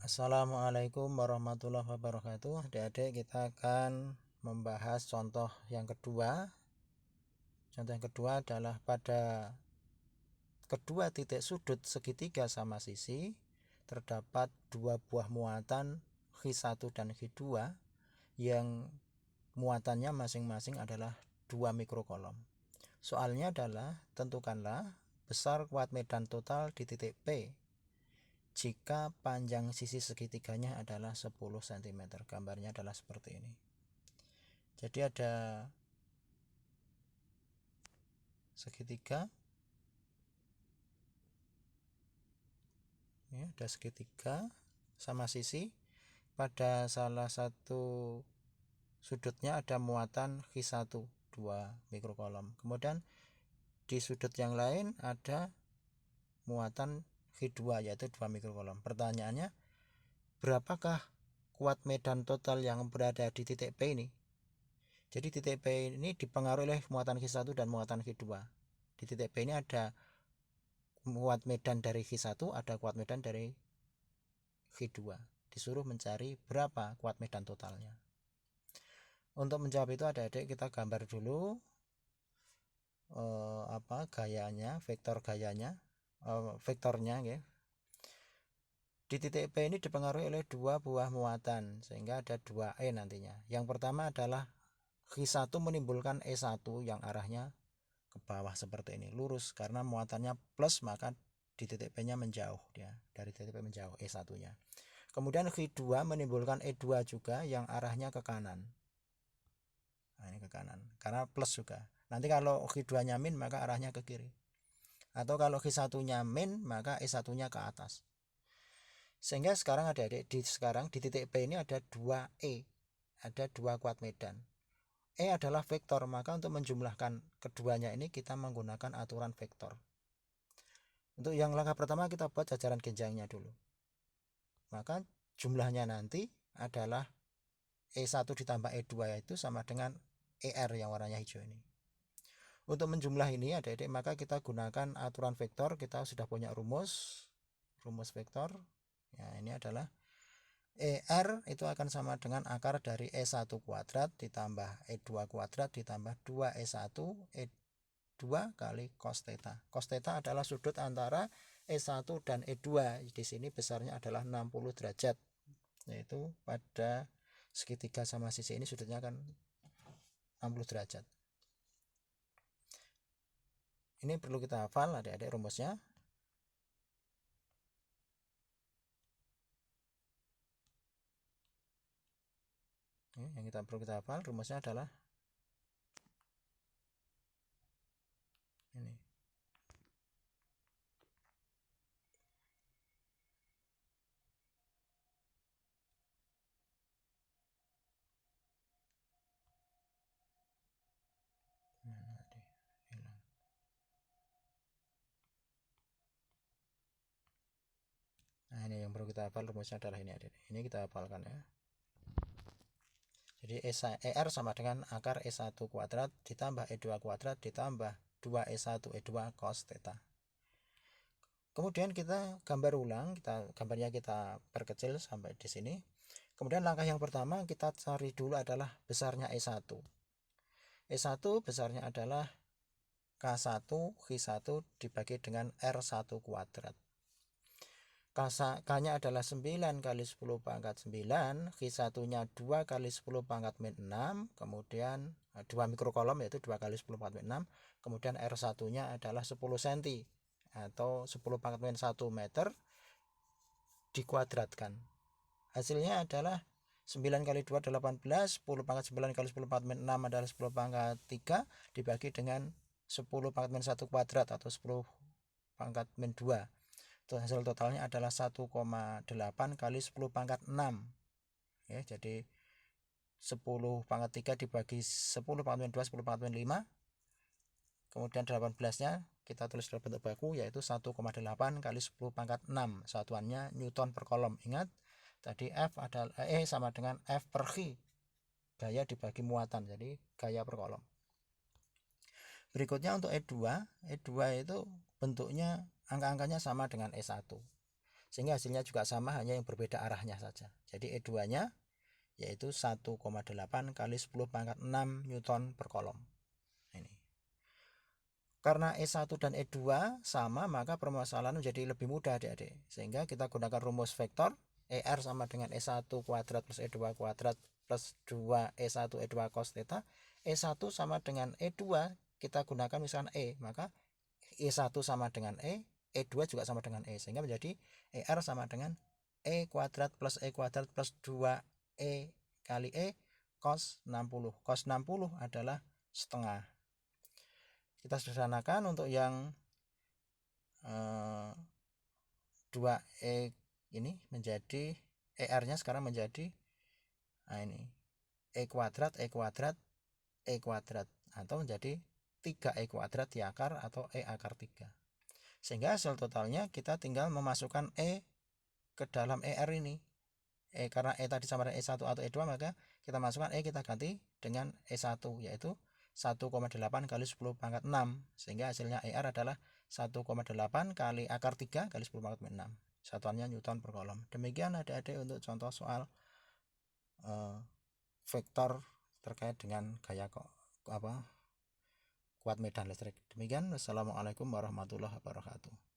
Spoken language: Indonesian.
Assalamualaikum warahmatullahi wabarakatuh. Adik-adik, kita akan membahas contoh yang kedua. Contoh yang kedua adalah pada kedua titik sudut segitiga sama sisi terdapat dua buah muatan X1 dan X2 yang muatannya masing-masing adalah 2 mikrokolom. Soalnya adalah tentukanlah besar kuat medan total di titik P jika panjang sisi segitiganya adalah 10 cm. Gambarnya adalah seperti ini. Jadi ada segitiga, ya, ada segitiga sama sisi. Pada salah satu sudutnya ada muatan X1 2 mikrokolom. Kemudian di sudut yang lain ada muatan X2 yaitu 2 mikrokolom. Pertanyaannya, berapakah kuat medan total yang berada di titik P ini? Jadi titik P ini dipengaruhi oleh muatan X1 dan muatan X2. Di titik P ini ada kuat medan dari X1, ada kuat medan dari X2. Disuruh mencari berapa kuat medan totalnya. Untuk menjawab itu adik-adik kita gambar dulu gayanya, vektor gayanya, vektornya ya. Di titik P ini dipengaruhi oleh dua buah muatan sehingga ada 2E nantinya. Yang pertama adalah X1 menimbulkan E1 yang arahnya ke bawah seperti ini, lurus, karena muatannya plus maka di titik P nya menjauh, dia dari titik P menjauh E1 nya. Kemudian X2 menimbulkan E2 juga yang arahnya ke kanan. Nah, ini ke kanan karena plus juga. Nanti kalau X2 nya min maka arahnya ke kiri, atau kalau X1 nya min maka E1 nya ke atas. Sehingga sekarang adik-adik di titik P ini ada 2E, ada 2 kuat medan. E adalah vektor, maka untuk menjumlahkan keduanya ini kita menggunakan aturan vektor. Untuk yang langkah pertama kita buat jajaran genjangnya dulu. Maka jumlahnya nanti adalah E1 ditambah E2 itu sama dengan ER yang warnanya hijau ini. Untuk menjumlah ini adik-adik maka kita gunakan aturan vektor. Kita sudah punya rumus vektor. Ya, ini adalah ER itu akan sama dengan akar dari E1 kuadrat ditambah E2 kuadrat ditambah 2E1 E2 kali cos theta. Cos theta adalah sudut antara E1 dan E2. Di sini besarnya adalah 60 derajat. Yaitu pada segitiga sama sisi ini sudutnya kan 60 derajat. Ini perlu kita hafal adik-adik rumusnya. Yang perlu kita hafal rumusnya adalah ini. Nah, ini yang perlu kita hafal rumusnya adalah ini adik. Ini kita hafalkan ya. Jadi ER sama dengan akar E1 kuadrat ditambah E2 kuadrat ditambah 2E1 E2 cos theta. Kemudian kita gambar ulang, gambarnya kita perkecil sampai di sini. Kemudian langkah yang pertama kita cari dulu adalah besarnya E1. E1 besarnya adalah K1 X1 dibagi dengan R1 kuadrat. K-nya adalah 9 kali 10 pangkat 9, X1 nya 2 kali 10 pangkat min 6, kemudian 2 mikrokolom yaitu 2 kali 10 pangkat min 6, kemudian R1 nya adalah 10 cm atau 10 pangkat min 1 meter dikuadratkan. Hasilnya adalah 9 kali 2 18, 10 pangkat 9 kali 10 pangkat min 6 adalah 10 pangkat 3 dibagi dengan 10 pangkat min 1 kuadrat atau 10 pangkat min 2. Hasil totalnya adalah 1,8 kali 10 pangkat 6 ya, jadi 10 pangkat 3 dibagi 10 pangkat min 2 10 pangkat min 5, kemudian 18 nya kita tulis dalam bentuk baku yaitu 1,8 kali 10 pangkat 6, satuannya Newton per kolom. Ingat tadi F adalah E sama dengan F per G, gaya dibagi muatan, jadi gaya per kolom. Berikutnya untuk E2 itu bentuknya angka-angkanya sama dengan E1. sehingga hasilnya juga sama, hanya yang berbeda arahnya saja. Jadi E2 nya yaitu 1,8 kali 10 pangkat 6 Newton per kolom. Ini. Karena E1 dan E2 sama, maka permasalahan menjadi lebih mudah adik-adik, sehingga kita gunakan rumus vektor ER sama dengan E1 kuadrat plus E2 kuadrat plus 2 E1 E2 cos theta. E1 sama dengan E2 kita gunakan misalkan E, maka E1 sama dengan E2 juga sama dengan sehingga menjadi ER sama dengan E kuadrat plus 2E kali cos 60. Cos 60 adalah setengah. Kita sederhanakan untuk yang 2E ini menjadi ER-nya sekarang menjadi ini E kuadrat atau menjadi 3E kuadrat di akar atau E akar 3. Sehingga hasil totalnya kita tinggal memasukkan E ke dalam ER ini. Karena E tadi sama dengan E1 atau E2, maka kita masukkan E, kita ganti dengan E1, yaitu 1,8 kali 10 pangkat 6, sehingga hasilnya ER adalah 1,8 kali akar 3 kali 10 pangkat 6. Satuannya Newton per kolom. Demikian adik-adik untuk contoh soal vektor terkait dengan gaya kuat medan listrik. Demikian, wassalamualaikum warahmatullahi wabarakatuh.